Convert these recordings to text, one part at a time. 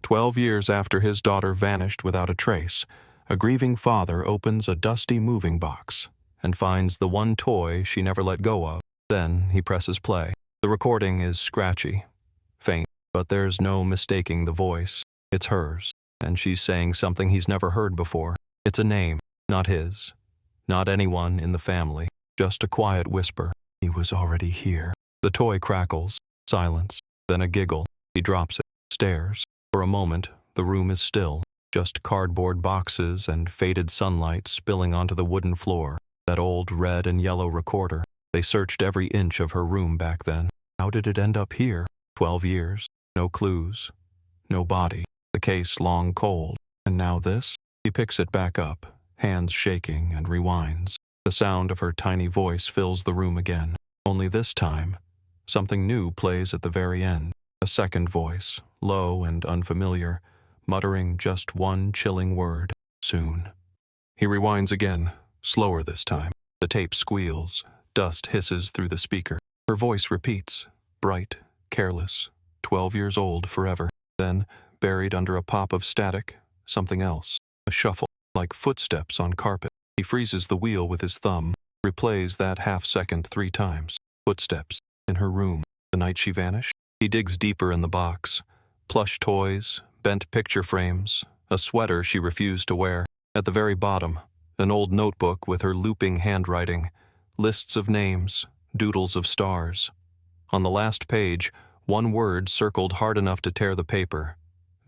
12 years after his daughter vanished without a trace, a grieving father opens a dusty moving box and finds the one toy she never let go of. Then he presses play. The recording is scratchy, faint, but there's no mistaking the voice. It's hers, and she's saying something he's never heard before. It's a name, not his, not anyone in the family, just a quiet whisper. He was already here. The toy crackles, silence, then a giggle. He drops it, stares. For a moment, the room is still, just cardboard boxes and faded sunlight spilling onto the wooden floor. That old red and yellow recorder. They searched every inch of her room back then. How did it end up here? 12 years. No clues. No body. The case long cold. And now this? He picks it back up, hands shaking, and rewinds. The sound of her tiny voice fills the room again. Only this time, something new plays at the very end. A second voice, low and unfamiliar, muttering just one chilling word. Soon. He rewinds again, slower this time. The tape squeals. Dust hisses through the speaker. Her voice repeats, bright, careless, 12 years old forever. Then, buried under a pop of static, something else. A shuffle, like footsteps on carpet. He freezes the wheel with his thumb, replays that half-second 3 times. Footsteps, in her room, the night she vanished. He digs deeper in the box. Plush toys, bent picture frames, a sweater she refused to wear. At the very bottom, an old notebook with her looping handwriting, lists of names, doodles of stars. On the last page, one word circled hard enough to tear the paper.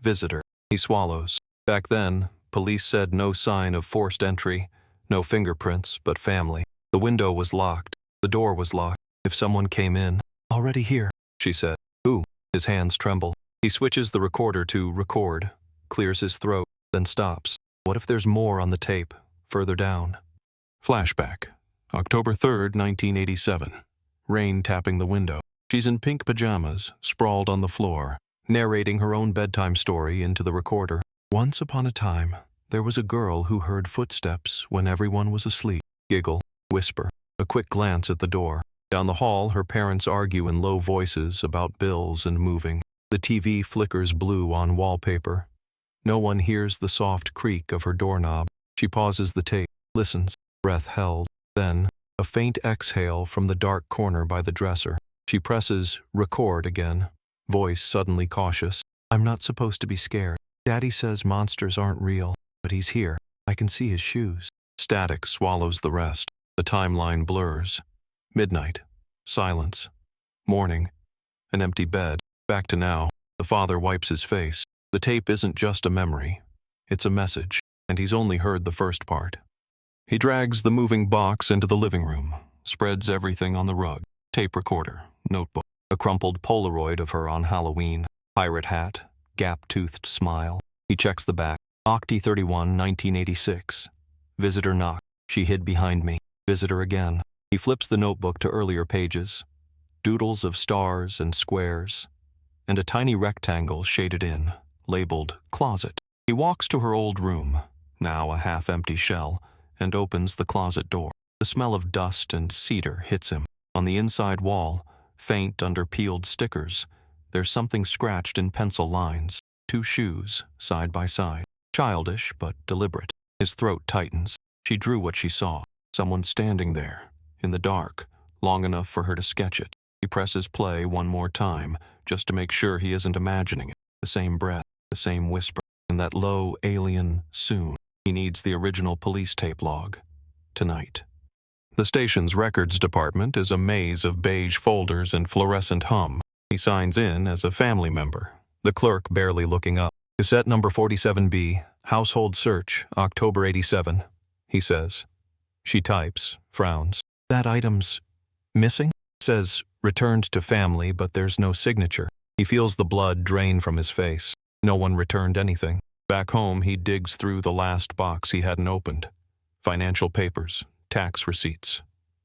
Visitor. He swallows. Back then, police said no sign of forced entry, no fingerprints, but family. The window was locked. The door was locked. If someone came in. Already here, she said. Who? His hands tremble. He switches the recorder to record, clears his throat, then stops. What if there's more on the tape, further down? Flashback. October 3rd, 1987. Rain tapping the window. She's in pink pajamas, sprawled on the floor, narrating her own bedtime story into the recorder. Once upon a time, there was a girl who heard footsteps when everyone was asleep. Giggle, whisper, a quick glance at the door. Down the hall, her parents argue in low voices about bills and moving. The TV flickers blue on wallpaper. No one hears the soft creak of her doorknob. She pauses the tape, listens, breath held. Then, a faint exhale from the dark corner by the dresser. She presses record again, voice suddenly cautious. I'm not supposed to be scared. Daddy says monsters aren't real, but he's here. I can see his shoes. Static swallows the rest. The timeline blurs. Midnight. Silence. Morning. An empty bed. Back to now. The father wipes his face. The tape isn't just a memory. It's a message, and he's only heard the first part. He drags the moving box into the living room, spreads everything on the rug. Tape recorder, notebook, a crumpled Polaroid of her on Halloween, pirate hat, gap-toothed smile. He checks the back. Octy 31, 1986. Visitor knock. She hid behind me. Visitor again. He flips the notebook to earlier pages. Doodles of stars and squares, and a tiny rectangle shaded in, labeled closet. He walks to her old room, now a half-empty shell, and opens the closet door. The smell of dust and cedar hits him. On the inside wall, faint under peeled stickers, there's something scratched in pencil lines. 2 shoes, side by side. Childish, but deliberate. His throat tightens. She drew what she saw. Someone standing there, in the dark, long enough for her to sketch it. He presses play one more time, just to make sure he isn't imagining it. The same breath, the same whisper, and that low, alien soon. He needs the original police tape log. Tonight. The station's records department is a maze of beige folders and fluorescent hum. He signs in as a family member, the clerk barely looking up. Cassette number 47B, household search, October 87, he says. She types, frowns. That item's missing? Says, returned to family, but there's no signature. He feels the blood drain from his face. No one returned anything. Back home, he digs through the last box he hadn't opened. Financial papers, tax receipts.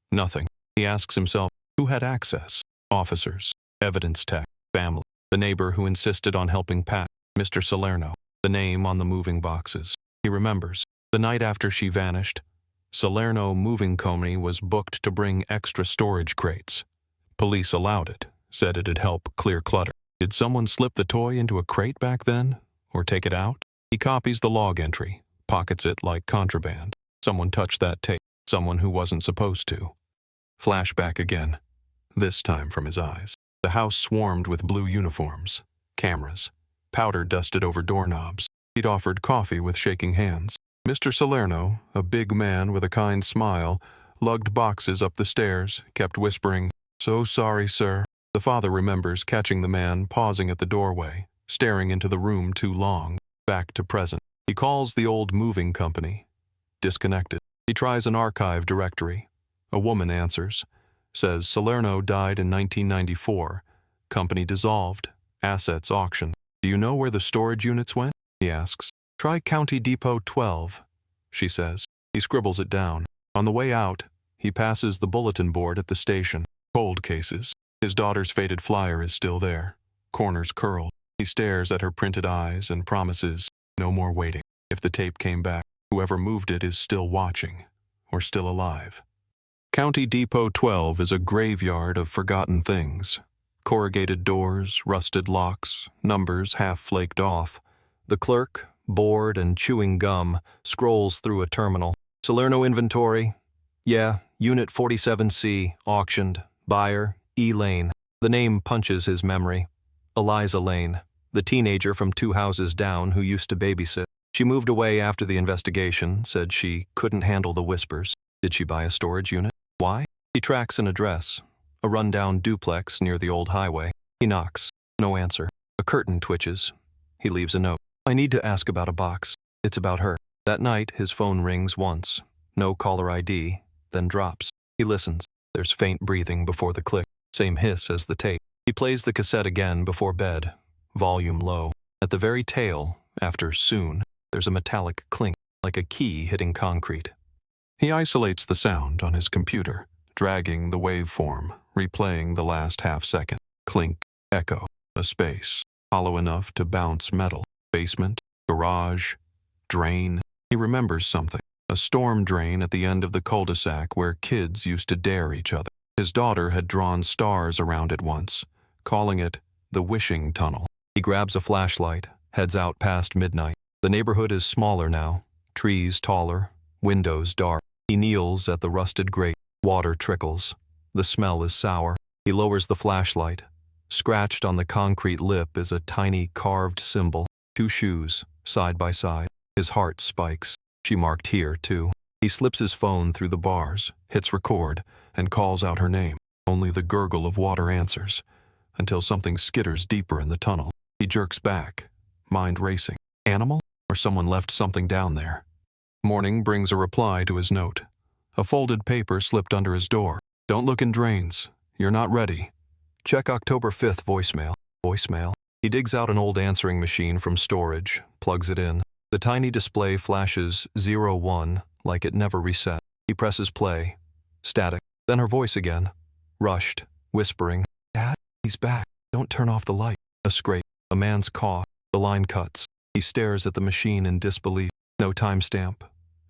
Nothing. He asks himself, who had access? Officers, evidence tech, family. The neighbor who insisted on helping pack, Mr. Salerno. The name on the moving boxes. He remembers. The night after she vanished, Salerno Moving Company was booked to bring extra storage crates. Police allowed it, said it'd help clear clutter. Did someone slip the toy into a crate back then? or take it out? He copies the log entry, pockets it like contraband. Someone touched that tape, someone who wasn't supposed to. Flashback again, this time from his eyes. The house swarmed with blue uniforms, cameras, powder dusted over doorknobs. He'd offered coffee with shaking hands. Mr. Salerno, a big man with a kind smile, lugged boxes up the stairs, kept whispering, "So sorry, sir." The father remembers catching the man pausing at the doorway, staring into the room too long, back to present. He calls the old moving company. Disconnected. He tries an archive directory. A woman answers. Says Salerno died in 1994. Company dissolved. Assets auctioned. "Do you know where the storage units went?" he asks. "Try County Depot 12, she says. He scribbles it down. On the way out, he passes the bulletin board at the station. Cold cases. His daughter's faded flyer is still there. Corners curled. He stares at her printed eyes and promises, no more waiting. If the tape came back, whoever moved it is still watching, or still alive. County Depot 12 is a graveyard of forgotten things. Corrugated doors, rusted locks, numbers half flaked off. The clerk, bored and chewing gum, scrolls through a terminal. "Salerno inventory? Yeah, Unit 47C, auctioned. Buyer, E. Lane." The name punches his memory. Eliza Lane, the teenager from 2 houses down who used to babysit. She moved away after the investigation, said she couldn't handle the whispers. Did she buy a storage unit? Why? He tracks an address, a rundown duplex near the old highway. He knocks. No answer. A curtain twitches. He leaves a note. "I need to ask about a box. It's about her." That night, his phone rings once. No caller ID, then drops. He listens. There's faint breathing before the click. Same hiss as the tape. He plays the cassette again before bed. Volume low. At the very tail, after soon, there's a metallic clink, like a key hitting concrete. He isolates the sound on his computer, dragging the waveform, replaying the last half-second. Clink, echo, a space, hollow enough to bounce metal. Basement, garage, drain. He remembers something. A storm drain at the end of the cul-de-sac where kids used to dare each other. His daughter had drawn stars around it once, calling it the wishing tunnel. He grabs a flashlight, heads out past midnight. The neighborhood is smaller now, trees taller, windows dark. He kneels at the rusted grate. Water trickles. The smell is sour. He lowers the flashlight. Scratched on the concrete lip is a tiny carved symbol. 2 shoes, side by side. His heart spikes. She marked here, too. He slips his phone through the bars, hits record, and calls out her name. Only the gurgle of water answers, until something skitters deeper in the tunnel. He jerks back, mind racing. Animal? Or someone left something down there. Morning brings a reply to his note. A folded paper slipped under his door. "Don't look in drains. You're not ready. Check October 5th voicemail." Voicemail. He digs out an old answering machine from storage, plugs it in. The tiny display flashes 01 like it never reset. He presses play. Static. Then her voice again. Rushed, whispering, "Dad, he's back. Don't turn off the light." A scrape. A man's cough. The line cuts. He stares at the machine in disbelief. No timestamp.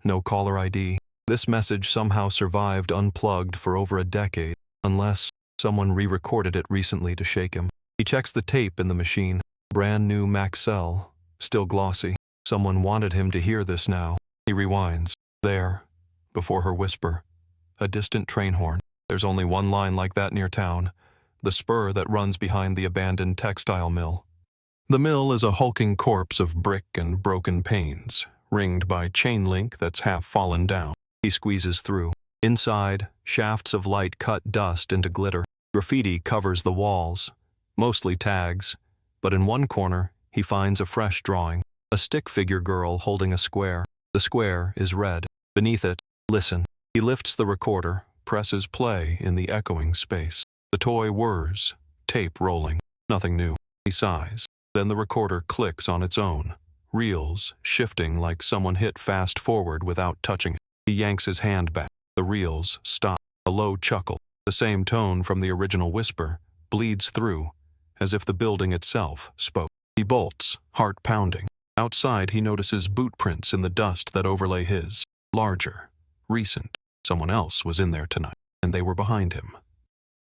No caller ID. This message somehow survived unplugged for over a decade, unless someone re-recorded it recently to shake him. He checks the tape in the machine. Brand new Maxell, still glossy. Someone wanted him to hear this now. He rewinds. There, before her whisper, a distant train horn. There's only one line like that near town, the spur that runs behind the abandoned textile mill. The mill is a hulking corpse of brick and broken panes, ringed by chain link that's half fallen down. He squeezes through. Inside, shafts of light cut dust into glitter. Graffiti covers the walls, mostly tags, but in one corner, he finds a fresh drawing. A stick figure girl holding a square. The square is red. Beneath it, listen. He lifts the recorder, presses play in the echoing space. The toy whirs, tape rolling. Nothing new. He sighs. Then the recorder clicks on its own, reels shifting like someone hit fast forward without touching it. He yanks his hand back. The reels stop. A low chuckle, the same tone from the original whisper, bleeds through, as if the building itself spoke. He bolts, heart pounding. Outside, he notices boot prints in the dust that overlay his. Larger, recent. Someone else was in there tonight, and they were behind him.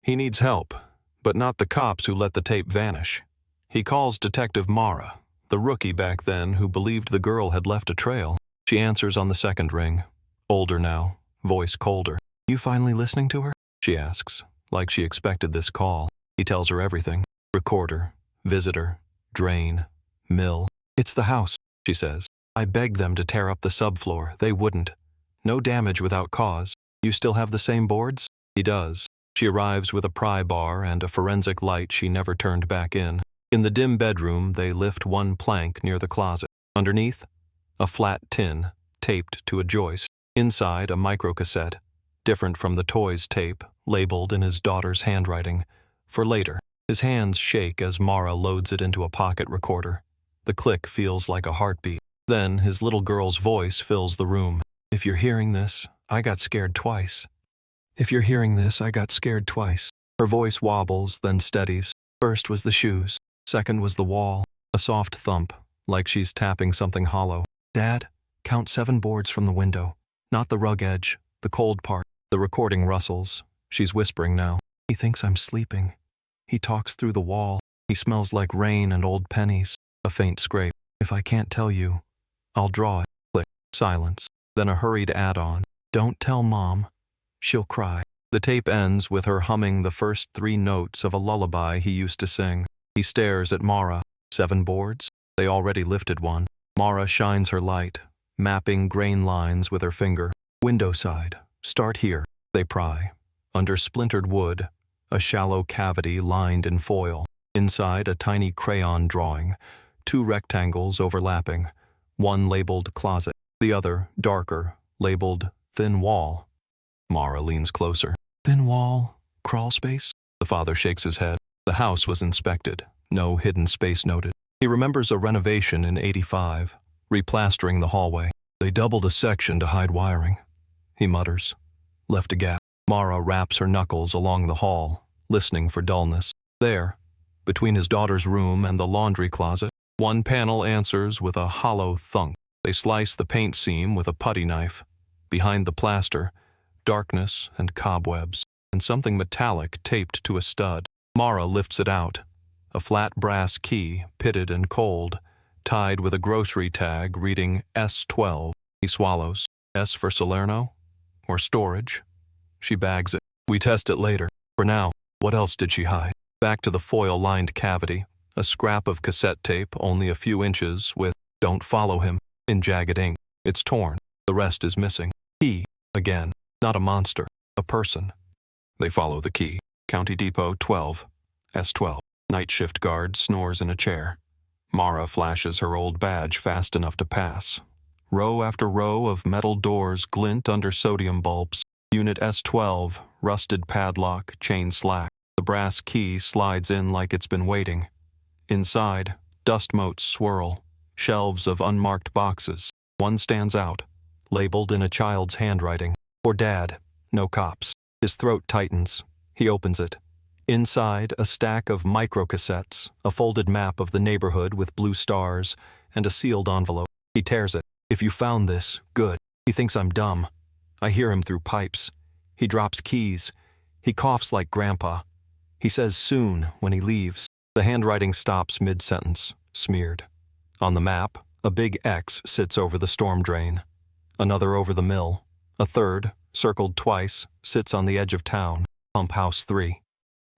He needs help, but not the cops who let the tape vanish. He calls Detective Mara, the rookie back then who believed the girl had left a trail. She answers on the second ring. Older now, voice colder. You finally listening to her? She asks, like she expected this call. He tells her everything. Recorder, visitor, drain, mill. It's the house, she says. I begged them to tear up the subfloor. They wouldn't. No damage without cause. You still have the same boards? He does. She arrives with a pry bar and a forensic light she never turned back in. In the dim bedroom, they lift one plank near the closet. Underneath, a flat tin, taped to a joist. Inside, a microcassette, different from the toys tape, labeled in his daughter's handwriting. For later, his hands shake as Mara loads it into a pocket recorder. The click feels like a heartbeat. Then his little girl's voice fills the room. If you're hearing this, I got scared twice. If you're hearing this, I got scared twice. Her voice wobbles, then steadies. First was the shoes. Second was the wall. A soft thump, like she's tapping something hollow. Dad, count 7 boards from the window. Not the rug edge, the cold part. The recording rustles. She's whispering now. He thinks I'm sleeping. He talks through the wall. He smells like rain and old pennies. A faint scrape. If I can't tell you, I'll draw it. Click. Silence. Then a hurried add-on. Don't tell Mom. She'll cry. The tape ends with her humming the first 3 notes of a lullaby he used to sing. He stares at Mara. 7 boards? They already lifted one. Mara shines her light, mapping grain lines with her finger. Window side. Start here. They pry. Under splintered wood, a shallow cavity lined in foil. Inside, a tiny crayon drawing. 2 rectangles overlapping. One labeled closet. The other, darker, labeled thin wall. Mara leans closer. Thin wall? Crawl space? The father shakes his head. The house was inspected. No hidden space noted. He remembers a renovation in '85, replastering the hallway. They doubled a section to hide wiring. He mutters. Left a gap. Mara wraps her knuckles along the hall, listening for dullness. There, between his daughter's room and the laundry closet, one panel answers with a hollow thunk. They slice the paint seam with a putty knife. Behind the plaster, darkness and cobwebs, and something metallic taped to a stud. Mara lifts it out. A flat brass key, pitted and cold, tied with a grocery tag reading S12. He swallows. S for Salerno? Or storage? She bags it. We test it later. For now, what else did she hide? Back to the foil-lined cavity. A scrap of cassette tape, only a few inches, with "Don't follow him" in jagged ink. It's torn. The rest is missing. He, again. Not a monster. A person. They follow the key. County Depot 12. S12. Night shift guard snores in a chair. Mara flashes her old badge fast enough to pass. Row after row of metal doors glint under sodium bulbs. Unit S12, rusted padlock, chain slack. The brass key slides in like it's been waiting. Inside, dust motes swirl. Shelves of unmarked boxes. One stands out, labeled in a child's handwriting. For Dad, no cops. His throat tightens. He opens it. Inside, a stack of microcassettes, a folded map of the neighborhood with blue stars, and a sealed envelope. He tears it. If you found this, good. He thinks I'm dumb. I hear him through pipes. He drops keys. He coughs like Grandpa. He says soon when he leaves. The handwriting stops mid-sentence, smeared. On the map, a big X sits over the storm drain. Another over the mill. A third, circled twice, sits on the edge of town. Pump House 3.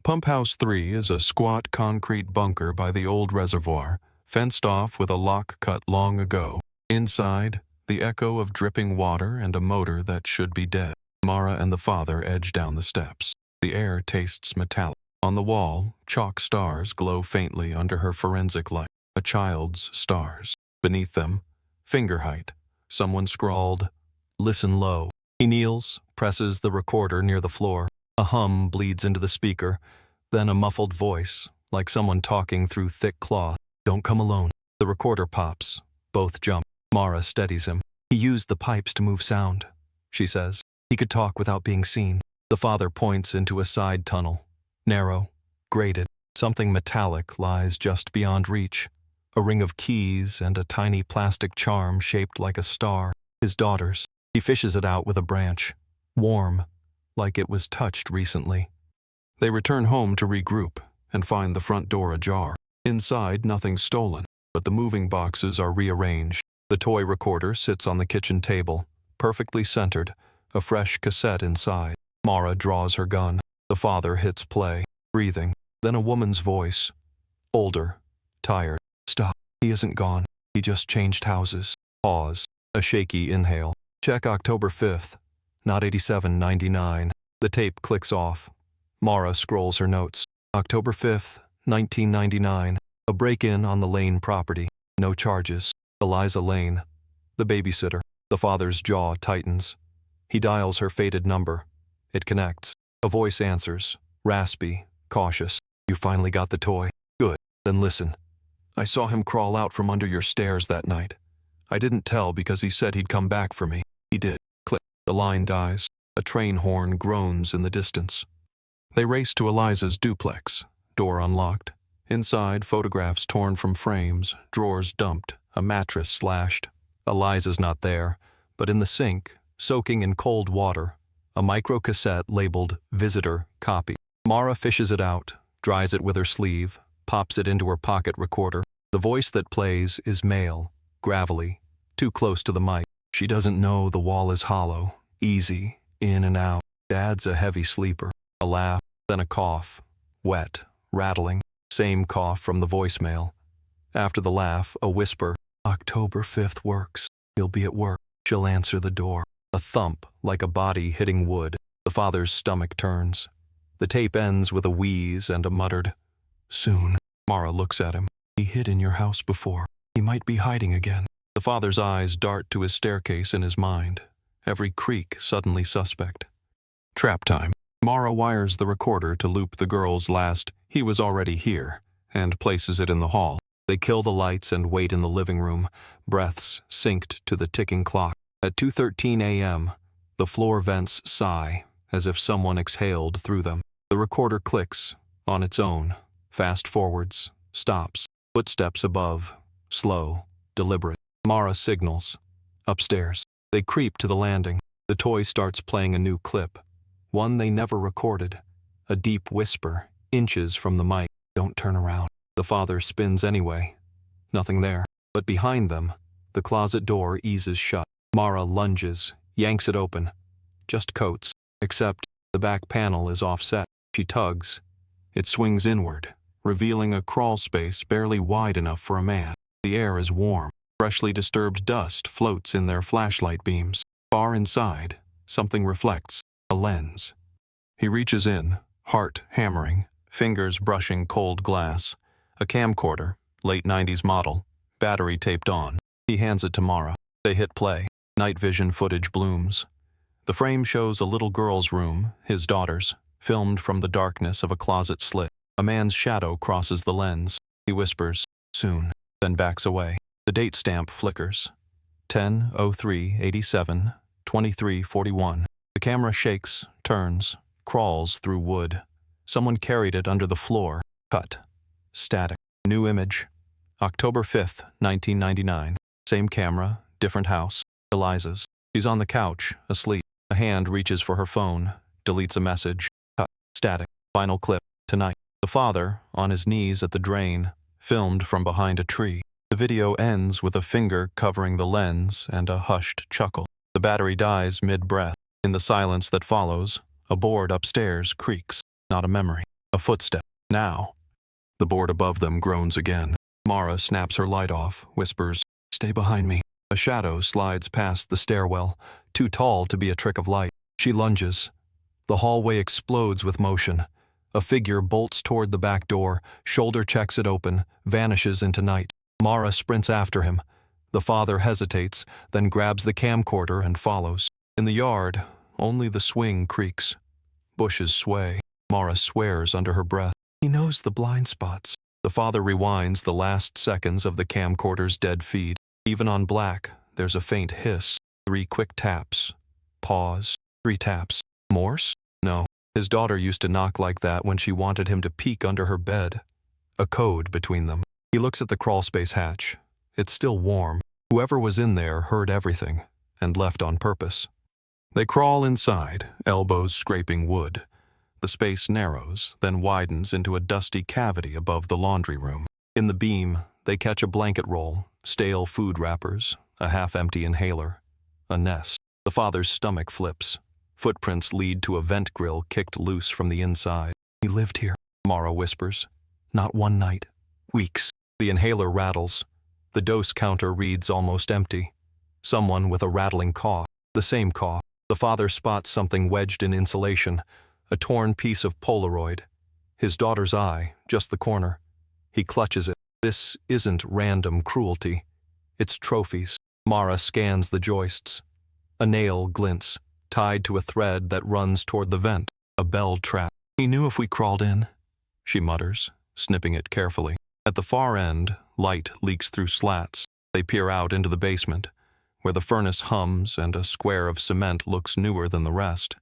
Pump House 3 is a squat concrete bunker by the old reservoir, fenced off with a lock cut long ago. Inside, the echo of dripping water and a motor that should be dead. Mara and the father edge down the steps. The air tastes metallic. On the wall, chalk stars glow faintly under her forensic light. A child's stars. Beneath them, finger height, someone scrawled, "Listen low." He kneels, presses the recorder near the floor. A hum bleeds into the speaker, then a muffled voice, like someone talking through thick cloth. Don't come alone. The recorder pops. Both jump. Mara steadies him. He used the pipes to move sound, she says. He could talk without being seen. The father points into a side tunnel. Narrow, grated. Something metallic lies just beyond reach. A ring of keys and a tiny plastic charm shaped like a star. His daughter's. He fishes it out with a branch. Warm, like it was touched recently. They return home to regroup and find the front door ajar. Inside, nothing stolen. but the moving boxes are rearranged. The toy recorder sits on the kitchen table, perfectly centered, a fresh cassette inside. Mara draws her gun. The father hits play, breathing. Then a woman's voice. Older, tired. Stop. He isn't gone. He just changed houses. Pause. A shaky inhale. Check October 5th. Not 8799. The tape clicks off. Mara scrolls her notes. October 5th, 1999. A break-in on the Lane property. No charges. Eliza Lane. The babysitter. The father's jaw tightens. He dials her faded number. It connects. A voice answers. Raspy, cautious. You finally got the toy. Good. Then listen. I saw him crawl out from under your stairs that night. I didn't tell because he said he'd come back for me. He did. Click. The line dies. A train horn groans in the distance. They race to Eliza's duplex. Door unlocked. Inside, photographs torn from frames, drawers dumped, a mattress slashed. Eliza's not there, but in the sink, soaking in cold water, a microcassette labeled Visitor Copy. Mara fishes it out, dries it with her sleeve, pops it into her pocket recorder. The voice that plays is male, gravelly, too close to the mic. She doesn't know the wall is hollow, easy, in and out. Dad's a heavy sleeper. A laugh, then a cough, wet, rattling. Same cough from the voicemail. After the laugh, a whisper. October 5th works. He'll be at work. She'll answer the door. A thump, like a body hitting wood. The father's stomach turns. The tape ends with a wheeze and a muttered, soon. Mara looks at him. He hid in your house before. He might be hiding again. The father's eyes dart to his staircase in his mind. Every creak suddenly suspect. Trap time. Mara wires the recorder to loop the girl's last, "He was already here," and places it in the hall. They kill the lights and wait in the living room, breaths synced to the ticking clock. At 2:13 a.m., the floor vents sigh, as if someone exhaled through them. The recorder clicks, on its own, fast forwards, stops, footsteps above, slow, deliberate. Mara signals. Upstairs. They creep to the landing. The toy starts playing a new clip. One they never recorded. A deep whisper, inches from the mic. Don't turn around. The father spins anyway. Nothing there. But behind them, the closet door eases shut. Mara lunges, yanks it open. Just coats, except the back panel is offset. She tugs. It swings inward, revealing a crawl space barely wide enough for a man. The air is warm. Freshly disturbed dust floats in their flashlight beams. Far inside, something reflects. A lens. He reaches in, heart hammering, fingers brushing cold glass. A camcorder, late 90s model, battery taped on. He hands it to Mara. They hit play. Night vision footage blooms. The frame shows a little girl's room, his daughter's, filmed from the darkness of a closet slit. A man's shadow crosses the lens. He whispers, soon, then backs away. The date stamp flickers. 10/03/87, 23:41. The camera shakes, turns, crawls through wood. Someone carried it under the floor. Cut. Static. New image. October 5th, 1999. Same camera, different house. Eliza's. She's on the couch, asleep. A hand reaches for her phone, deletes a message. Cut. Static. Final clip. Tonight. The father, on his knees at the drain, filmed from behind a tree. The video ends with a finger covering the lens and a hushed chuckle. The battery dies mid-breath. In the silence that follows, a board upstairs creaks. Not a memory. A footstep. Now. The board above them groans again. Mara snaps her light off, whispers, stay behind me. A shadow slides past the stairwell, too tall to be a trick of light. She lunges. The hallway explodes with motion. A figure bolts toward the back door, shoulder checks it open, vanishes into night. Mara sprints after him. The father hesitates, then grabs the camcorder and follows. In the yard, only the swing creaks. Bushes sway. Mara swears under her breath. He knows the blind spots. The father rewinds the last seconds of the camcorder's dead feed. Even on black, there's a faint hiss. 3 quick taps. Pause. 3 taps. Morse? No. His daughter used to knock like that when she wanted him to peek under her bed. A code between them. He looks at the crawlspace hatch. It's still warm. Whoever was in there heard everything, and left on purpose. They crawl inside, elbows scraping wood. The space narrows, then widens into a dusty cavity above the laundry room. In the beam, they catch a blanket roll, stale food wrappers, a half-empty inhaler, a nest. The father's stomach flips. Footprints lead to a vent grill kicked loose from the inside. "He lived here," Mara whispers. "Not one night. Weeks." The inhaler rattles. The dose counter reads almost empty. Someone with a rattling cough. The same cough. The father spots something wedged in insulation, a torn piece of Polaroid. His daughter's eye, just the corner. He clutches it. This isn't random cruelty. It's trophies. Mara scans the joists. A nail glints, tied to a thread that runs toward the vent. A bell trap. "He knew if we crawled in," she mutters, snipping it carefully. At the far end, light leaks through slats. They peer out into the basement, where the furnace hums and a square of cement looks newer than the rest.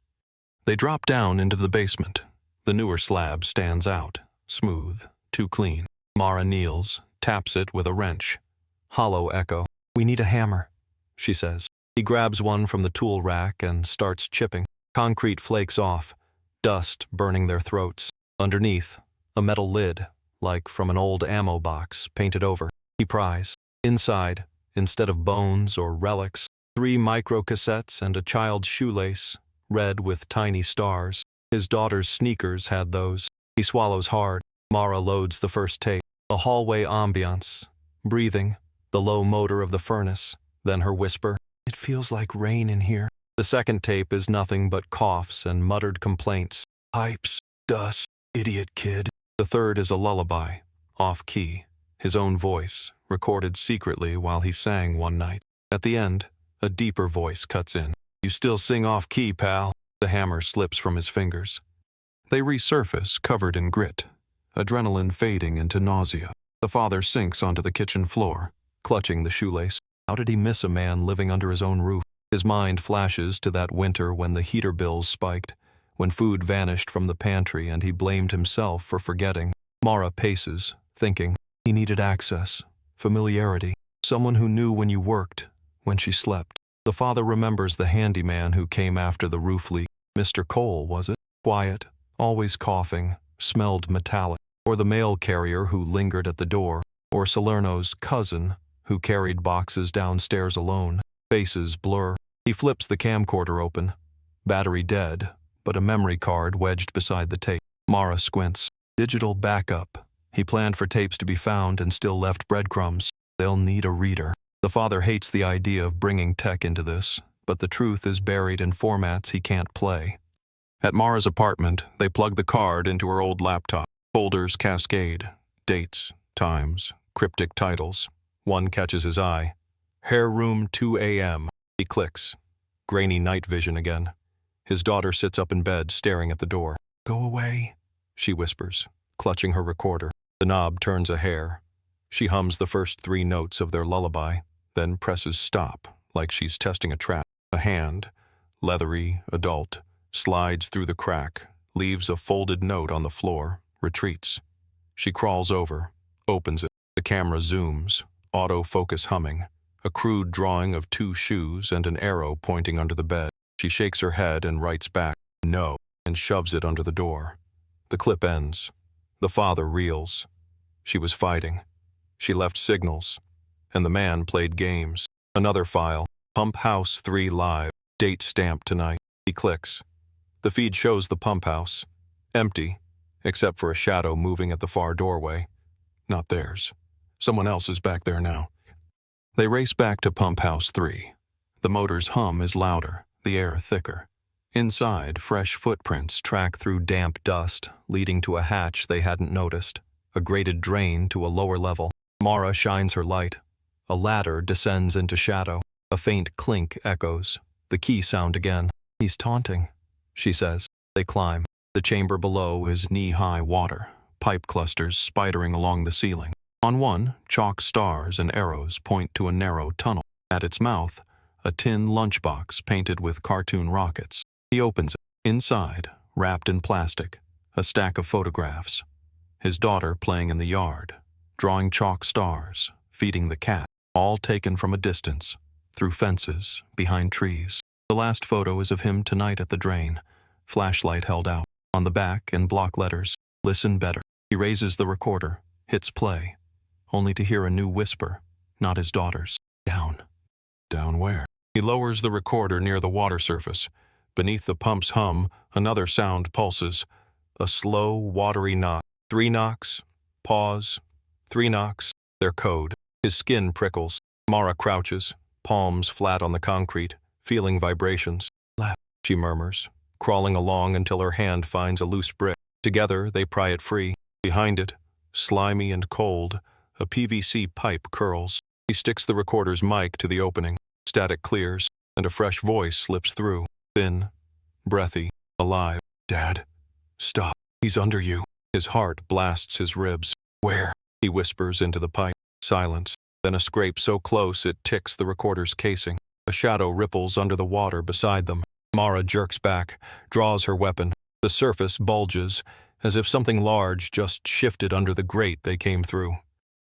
They drop down into the basement. The newer slab stands out, smooth, too clean. Mara kneels, taps it with a wrench. Hollow echo. "We need a hammer," she says. He grabs one from the tool rack and starts chipping. Concrete flakes off, dust burning their throats. Underneath, a metal lid, like from an old ammo box, painted over. He pries. Inside, instead of bones or relics, 3 microcassettes and a child's shoelace, red with tiny stars. His daughter's sneakers had those. He swallows hard. Mara loads the first tape. A hallway ambiance. Breathing, the low motor of the furnace, then her whisper, "It feels like rain in here." The second tape is nothing but coughs and muttered complaints. "Pipes, dust, idiot kid." The third is a lullaby, off-key, his own voice, recorded secretly while he sang one night. At the end, a deeper voice cuts in. "You still sing off-key, pal." The hammer slips from his fingers. They resurface, covered in grit, adrenaline fading into nausea. The father sinks onto the kitchen floor, clutching the shoelace. How did he miss a man living under his own roof? His mind flashes to that winter when the heater bills spiked, when food vanished from the pantry and he blamed himself for forgetting. Mara paces, thinking. He needed access, familiarity, someone who knew when you worked, when she slept. The father remembers the handyman who came after the roof leak. Mr. Cole, was it? Quiet, always coughing, smelled metallic. Or the mail carrier who lingered at the door. Or Salerno's cousin, who carried boxes downstairs alone. Faces blur. He flips the camcorder open. Battery dead, but a memory card wedged beside the tape. Mara squints. Digital backup. He planned for tapes to be found and still left breadcrumbs. They'll need a reader. The father hates the idea of bringing tech into this, but the truth is buried in formats he can't play. At Mara's apartment, they plug the card into her old laptop. Folders cascade. Dates, times, cryptic titles. One catches his eye. Hair Room 2 a.m. He clicks. Grainy night vision again. His daughter sits up in bed, staring at the door. Go away, she whispers, clutching her recorder. The knob turns a hair. She hums the first 3 notes of their lullaby, then presses stop, like she's testing a trap. A hand, leathery, adult, slides through the crack, leaves a folded note on the floor, retreats. She crawls over, opens it. The camera zooms, autofocus humming, a crude drawing of 2 shoes and an arrow pointing under the bed. She shakes her head and writes back, no, and shoves it under the door. The clip ends. The father reels. She was fighting. She left signals, and the man played games. Another file, Pump House 3 Live, date stamped tonight. He clicks. The feed shows the pump house, empty, except for a shadow moving at the far doorway. Not theirs. Someone else is back there now. They race back to Pump House 3. The motor's hum is louder, the air thicker. Inside, fresh footprints track through damp dust, leading to a hatch they hadn't noticed, a grated drain to a lower level. Mara shines her light. A ladder descends into shadow. A faint clink echoes. The key sound again. He's taunting, she says. They climb. The chamber below is knee-high water, pipe clusters spidering along the ceiling. On one, chalk stars and arrows point to a narrow tunnel. At its mouth, a tin lunchbox painted with cartoon rockets. He opens it. Inside, wrapped in plastic, a stack of photographs. His daughter playing in the yard, drawing chalk stars, feeding the cat, all taken from a distance, through fences, behind trees. The last photo is of him tonight at the drain, flashlight held out. On the back, in block letters, listen better. He raises the recorder, hits play. only to hear a new whisper, not his daughter's. Down. Down where? He lowers the recorder near the water surface. Beneath the pump's hum, another sound pulses. A slow, watery knock. 3 knocks. Pause. 3 knocks. Their code. His skin prickles. Mara crouches, palms flat on the concrete, feeling vibrations. Left, she murmurs, crawling along until her hand finds a loose brick. Together, they pry it free. Behind it, slimy and cold, a PVC pipe curls. He sticks the recorder's mic to the opening. Static clears, and a fresh voice slips through. Thin, breathy, alive. Dad, stop. He's under you. His heart blasts his ribs. Where? He whispers into the pipe. Silence. Then a scrape so close it ticks the recorder's casing. A shadow ripples under the water beside them. Mara jerks back, draws her weapon. The surface bulges, as if something large just shifted under the grate they came through.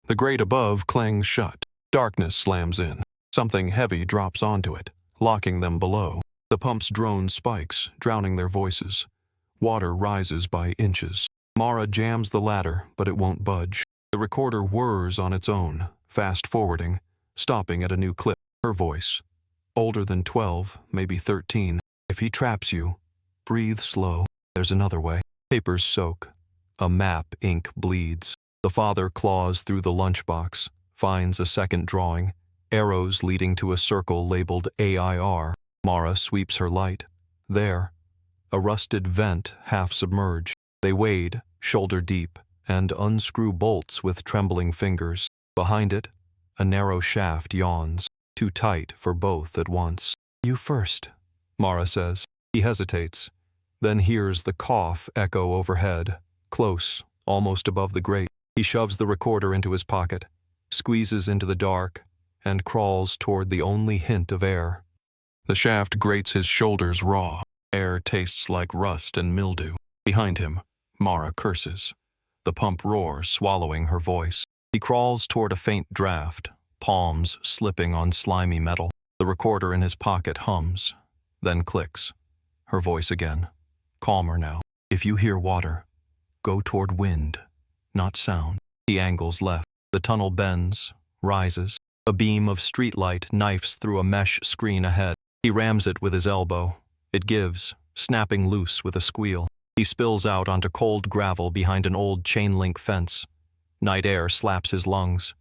The grate above clangs shut. Darkness slams in. Something heavy drops onto it, locking them below. The pump's drone spikes, drowning their voices. Water rises by inches. Mara jams the ladder, but it won't budge. The recorder whirs on its own, fast-forwarding, stopping at a new clip. Her voice. Older than 12, maybe 13. If he traps you, breathe slow. There's another way. Papers soak. A map ink bleeds. The father claws through the lunchbox, finds a second drawing, arrows leading to a circle labeled AIR. Mara sweeps her light. There, a rusted vent half submerged. They wade, shoulder deep, and unscrew bolts with trembling fingers. Behind it, a narrow shaft yawns, too tight for both at once. You first, Mara says. He hesitates, then hears the cough echo overhead, close, almost above the grate. He shoves the recorder into his pocket, squeezes into the dark, and crawls toward the only hint of air. The shaft grates his shoulders raw. Air tastes like rust and mildew. Behind him, Mara curses. The pump roars, swallowing her voice. He crawls toward a faint draft, palms slipping on slimy metal. The recorder in his pocket hums, then clicks. Her voice again, calmer now. If you hear water, go toward wind, not sound. He angles left. The tunnel bends, rises. A beam of streetlight knifes through a mesh screen ahead. He rams it with his elbow. It gives, snapping loose with a squeal. He spills out onto cold gravel behind an old chain-link fence. Night air slaps his lungs.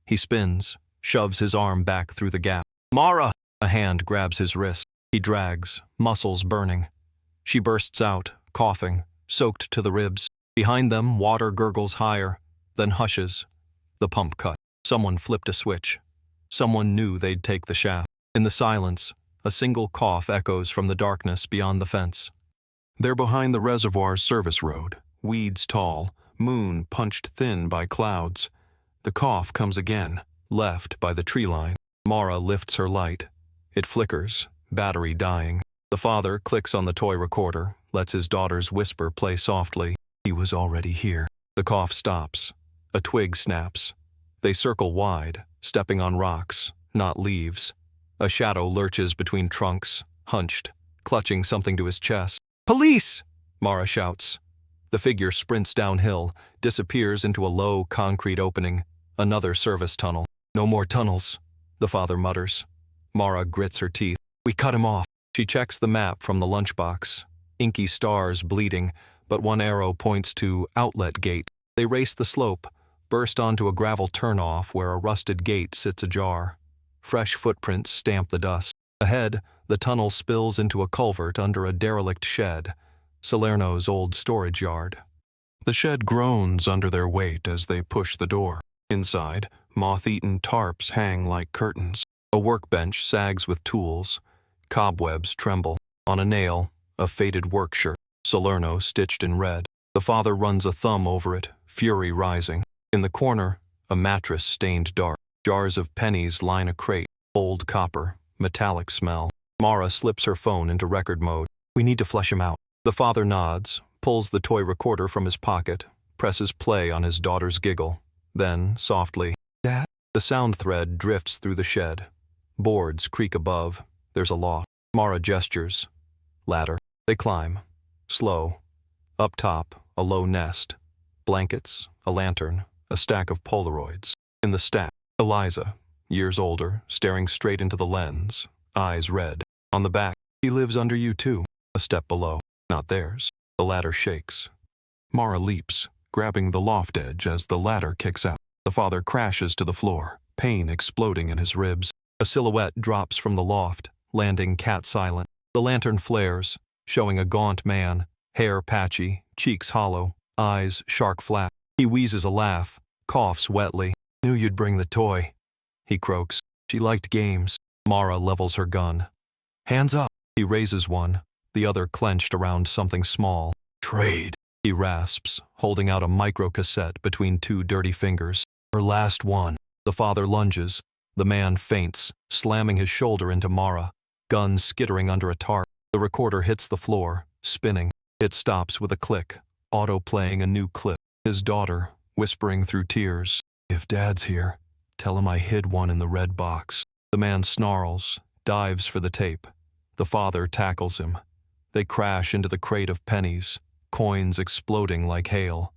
He spins, shoves his arm back through the gap. Mara! A hand grabs his wrist. He drags, muscles burning. She bursts out, coughing, soaked to the ribs. Behind them, water gurgles higher, then hushes. The pump cut. Someone flipped a switch. Someone knew they'd take the shaft. In the silence, a single cough echoes from the darkness beyond the fence. They're behind the reservoir's service road, weeds tall, moon punched thin by clouds. The cough comes again, left by the tree line. Mara lifts her light. It flickers, battery dying. The father clicks on the toy recorder, lets his daughter's whisper play softly. He was already here. The cough stops. A twig snaps. They circle wide, stepping on rocks, not leaves. A shadow lurches between trunks, hunched, clutching something to his chest. Police! Mara shouts. The figure sprints downhill, disappears into a low concrete opening, another service tunnel. No more tunnels, the father mutters. Mara grits her teeth. We cut him off. She checks the map from the lunchbox. Inky stars bleeding, but one arrow points to outlet gate. They race the slope, burst onto a gravel turnoff where a rusted gate sits ajar. Fresh footprints stamp the dust. Ahead, the tunnel spills into a culvert under a derelict shed, Salerno's old storage yard. The shed groans under their weight as they push the door. Inside, moth-eaten tarps hang like curtains. A workbench sags with tools. Cobwebs tremble. On a nail, a faded work shirt, Salerno stitched in red. The father runs a thumb over it, fury rising. In the corner, a mattress stained dark. Jars of pennies line a crate. Old copper, metallic smell. Mara slips her phone into record mode. We need to flush him out. The father nods, pulls the toy recorder from his pocket, presses play on his daughter's giggle. Then, softly, Dad? The sound thread drifts through the shed. Boards creak above. There's a loft. Mara gestures. Ladder. They climb. Slow. Up top, a low nest. Blankets, a lantern, a stack of Polaroids. In the stack, Eliza, years older, staring straight into the lens, eyes red. On the back, he lives under you too. A step below, not theirs. The ladder shakes. Mara leaps, grabbing the loft edge as the ladder kicks out. The father crashes to the floor, pain exploding in his ribs. A silhouette drops from the loft, landing cat-silent. The lantern flares, showing a gaunt man, hair patchy, cheeks hollow, eyes shark-flat. He wheezes a laugh, coughs wetly. "Knew you'd bring the toy," he croaks. "She liked games." Mara levels her gun. "Hands up." He raises one, the other clenched around something small. "Trade," he rasps, holding out a micro-cassette between two dirty fingers. "Her last one." The father lunges. The man faints, slamming his shoulder into Mara, gun skittering under a tarp. The recorder hits the floor, spinning. It stops with a click, auto-playing a new clip. His daughter, whispering through tears, "If Dad's here, tell him I hid one in the red box." The man snarls, dives for the tape. The father tackles him. They crash into the crate of pennies, coins exploding like hail.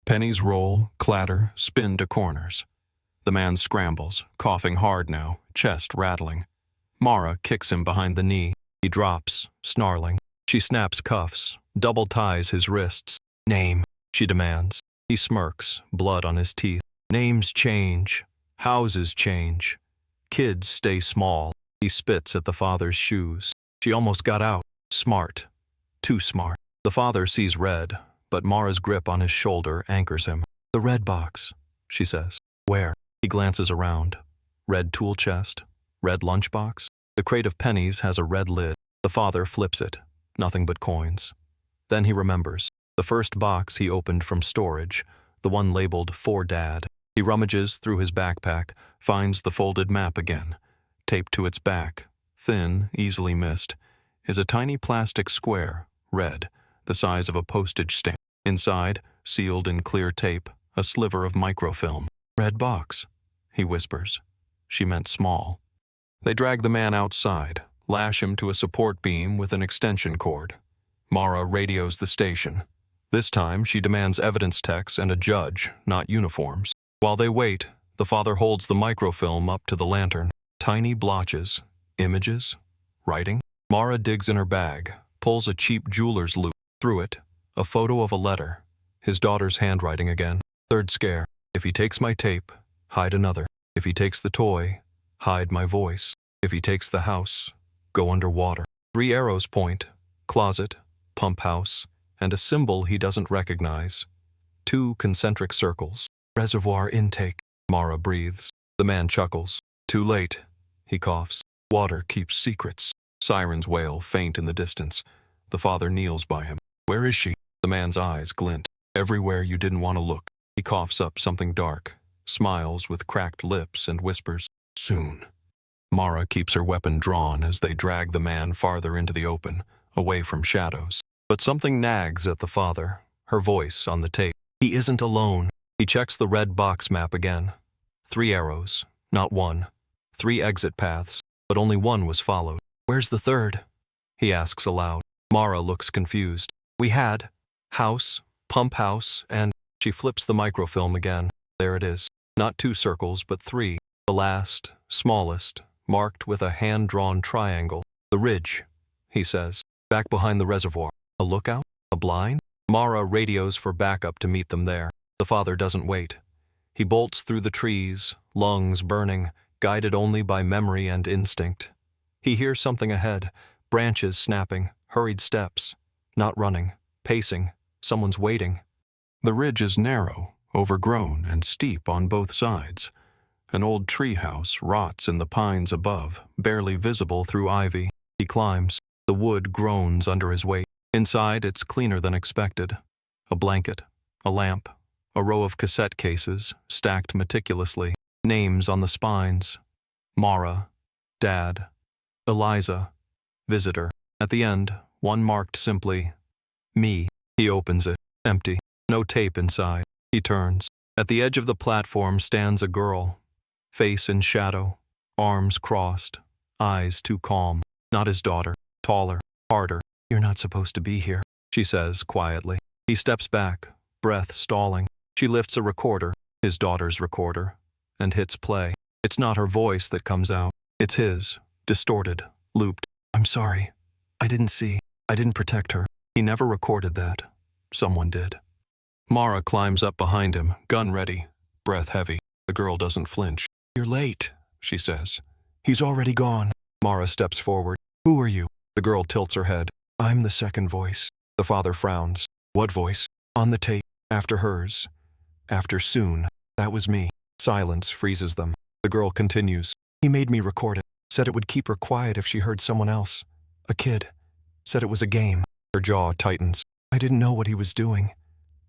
Pennies roll, clatter, spin to corners. The man scrambles, coughing hard now, chest rattling. Mara kicks him behind the knee. He drops, snarling. She snaps cuffs, double ties his wrists. "Name," she demands. He smirks, blood on his teeth. "Names change. Houses change. Kids stay small." He spits at the father's shoes. She almost got out. Smart. Too smart. The father sees red, but Mara's grip on his shoulder anchors him. "The red box," she says. "Where?" He glances around. Red tool chest. Red lunchbox. The crate of pennies has a red lid. The father flips it. Nothing but coins. Then he remembers. The first box he opened from storage, the one labeled "For Dad." He rummages through his backpack, finds the folded map again. Taped to its back, thin, easily missed, is a tiny plastic square, red, the size of a postage stamp. Inside, sealed in clear tape, a sliver of microfilm. "Red box," he whispers. She meant small. They drag the man outside, lash him to a support beam with an extension cord. Mara radios the station. This time, she demands evidence techs and a judge, not uniforms. While they wait, the father holds the microfilm up to the lantern. Tiny blotches, images, writing. Mara digs in her bag, pulls a cheap jeweler's loop. Through it, a photo of a letter. His daughter's handwriting again. Third scare. "If he takes my tape, hide another. If he takes the toy, hide my voice. If he takes the house, go underwater." 3 arrows point, closet, pump house, and a symbol he doesn't recognize. 2 concentric circles. "Reservoir intake," Mara breathes. The man chuckles. "Too late," he coughs. "Water keeps secrets." Sirens wail faint in the distance. The father kneels by him. "Where is she?" The man's eyes glint. "Everywhere you didn't want to look." He coughs up something dark, smiles with cracked lips and whispers, "Soon." Mara keeps her weapon drawn as they drag the man farther into the open, away from shadows. But something nags at the father, her voice on the tape. He isn't alone. He checks the red box map again. 3 arrows, not 1. 3 exit paths, but only 1 was followed. "Where's the third?" he asks aloud. Mara looks confused. "We had house, pump house, and..." She flips the microfilm again. There it is. Not 2 circles, but 3. The last, smallest, marked with a hand-drawn triangle. "The ridge," he says. "Back behind the reservoir." A lookout? A blind? Mara radios for backup to meet them there. The father doesn't wait. He bolts through the trees, lungs burning, guided only by memory and instinct. He hears something ahead, branches snapping, hurried steps. Not running, pacing. Someone's waiting. The ridge is narrow, overgrown, and steep on both sides. An old tree house rots in the pines above, barely visible through ivy. He climbs. The wood groans under his weight. Inside, it's cleaner than expected. A blanket, a lamp, a row of cassette cases, stacked meticulously. Names on the spines. Mara, Dad, Eliza, Visitor. At the end, one marked simply, "Me." He opens it. Empty. No tape inside. He turns. At the edge of the platform stands a girl. Face in shadow, arms crossed, eyes too calm. Not his daughter. Taller, harder. "You're not supposed to be here," she says quietly. He steps back, breath stalling. She lifts a recorder, his daughter's recorder. and hits play. It's not her voice that comes out. It's his, distorted, looped. I'm sorry. I didn't see. I didn't protect her. He never recorded that. Someone did. Mara climbs up behind him, gun ready, breath heavy. The girl doesn't flinch. You're late, she says. He's already gone. Mara steps forward. Who are you? The girl tilts her head. I'm the second voice. The father frowns. What voice? On the tape. After hers. After soon. That was me. Silence freezes them. The girl continues. He made me record it. Said it would keep her quiet if she heard someone else. A kid. Said it was a game. Her jaw tightens. I didn't know what he was doing.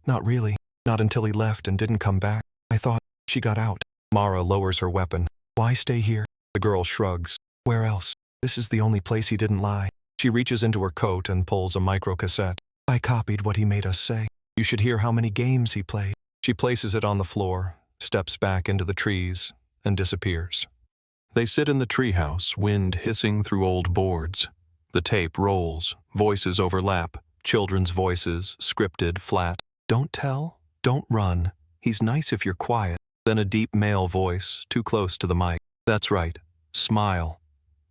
Not really. Not until he left and didn't come back. I thought she got out. Mara lowers her weapon. Why stay here? The girl shrugs. Where else? This is the only place he didn't lie. She reaches into her coat and pulls a microcassette. I copied what he made us say. You should hear how many games he played. She places it on the floor, steps back into the trees, and disappears. They sit in the treehouse, wind hissing through old boards. The tape rolls, voices overlap, children's voices, scripted, flat. Don't tell, don't run. He's nice if you're quiet. Then a deep male voice, too close to the mic. That's right. Smile.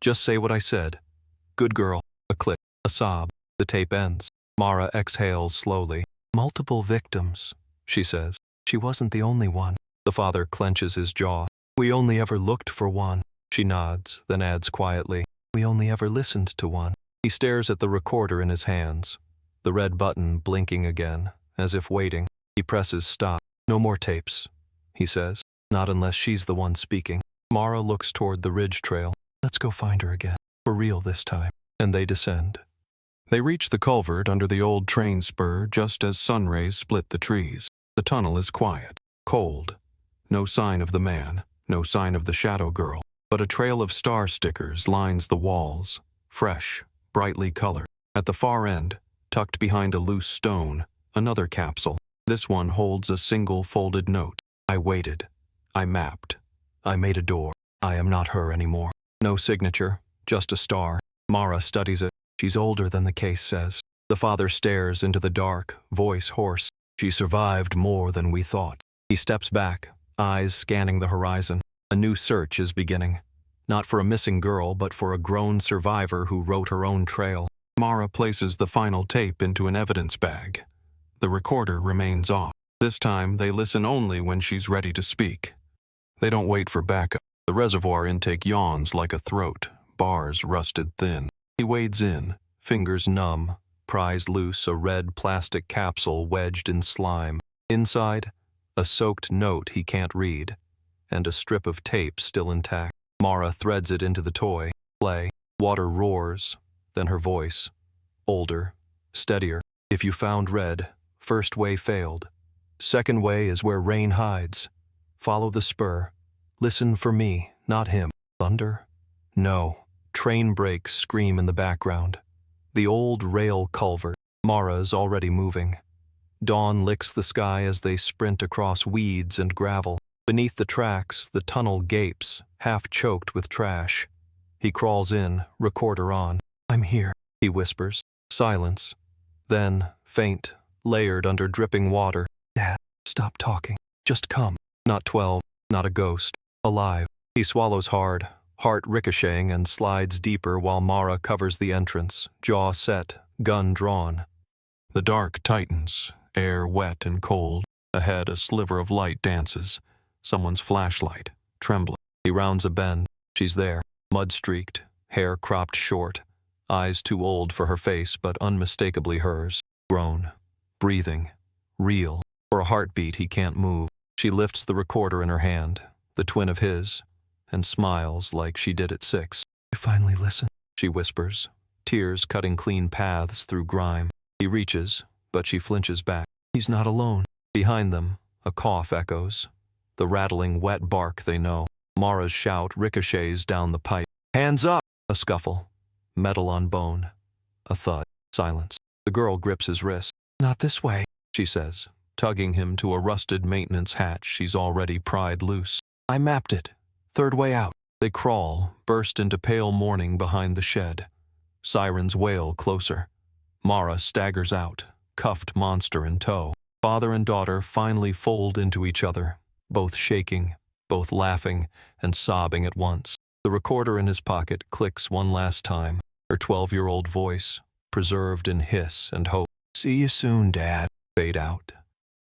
Just say what I said. Good girl. A click. A sob. The tape ends. Mara exhales slowly. Multiple victims, she says. She wasn't the only one. The father clenches his jaw. We only ever looked for one. She nods, then adds quietly. We only ever listened to one. He stares at the recorder in his hands. The red button blinking again, as if waiting. He presses stop. No more tapes, he says. Not unless she's the one speaking. Mara looks toward the ridge trail. Let's go find her again. For real this time. And they descend. They reach the culvert under the old train spur just as sun rays split the trees. The tunnel is quiet, cold. No sign of the man, no sign of the shadow girl, but a trail of star stickers lines the walls, fresh, brightly colored. At the far end, tucked behind a loose stone, another capsule. This one holds a single folded note. I waited. I mapped. I made a door. I am not her anymore. No signature, just a star. Mara studies it. She's older than the case says. The father stares into the dark, voice hoarse. She survived more than we thought. He steps back, eyes scanning the horizon. A new search is beginning. Not for a missing girl, but for a grown survivor who wrote her own trail. Mara places the final tape into an evidence bag. The recorder remains off. This time, they listen only when she's ready to speak. They don't wait for backup. The reservoir intake yawns like a throat, bars rusted thin. He wades in, fingers numb, pries loose a red plastic capsule wedged in slime. Inside, a soaked note he can't read, and a strip of tape still intact. Mara threads it into the toy. Play. Water roars, then her voice. Older, steadier. If you found red, first way failed. Second way is where rain hides. Follow the spur. Listen for me, not him. Thunder? No. Train brakes scream in the background. The old rail culvert. Mara's already moving. Dawn licks the sky as they sprint across weeds and gravel. Beneath the tracks, the tunnel gapes, half choked with trash. He crawls in, recorder on. I'm here, he whispers. Silence. Then, faint, layered under dripping water. Dad, stop talking. Just come. Not 12, not a ghost. Alive. He swallows hard, heart ricocheting, and slides deeper while Mara covers the entrance, jaw set, gun drawn. The dark tightens, air wet and cold. Ahead, a sliver of light dances. Someone's flashlight, trembling. He rounds a bend. She's there, mud-streaked, hair cropped short, eyes too old for her face but unmistakably hers. Grown, breathing, real. For a heartbeat he can't move. She lifts the recorder in her hand, the twin of his, and smiles like she did at 6. You finally listen, she whispers, tears cutting clean paths through grime. He reaches, but she flinches back. He's not alone. Behind them, a cough echoes. The rattling, wet bark they know. Mara's shout ricochets down the pipe. Hands up! A scuffle. Metal on bone. A thud. Silence. The girl grips his wrist. Not this way, she says, tugging him to a rusted maintenance hatch she's already pried loose. I mapped it. Third way out. They crawl, burst into pale morning behind the shed. Sirens wail closer. Mara staggers out, cuffed monster in tow. Father and daughter finally fold into each other, both shaking, both laughing and sobbing at once. The recorder in his pocket clicks one last time, her 12-year-old voice, preserved in hiss and hope. "See you soon, Dad." Fade out.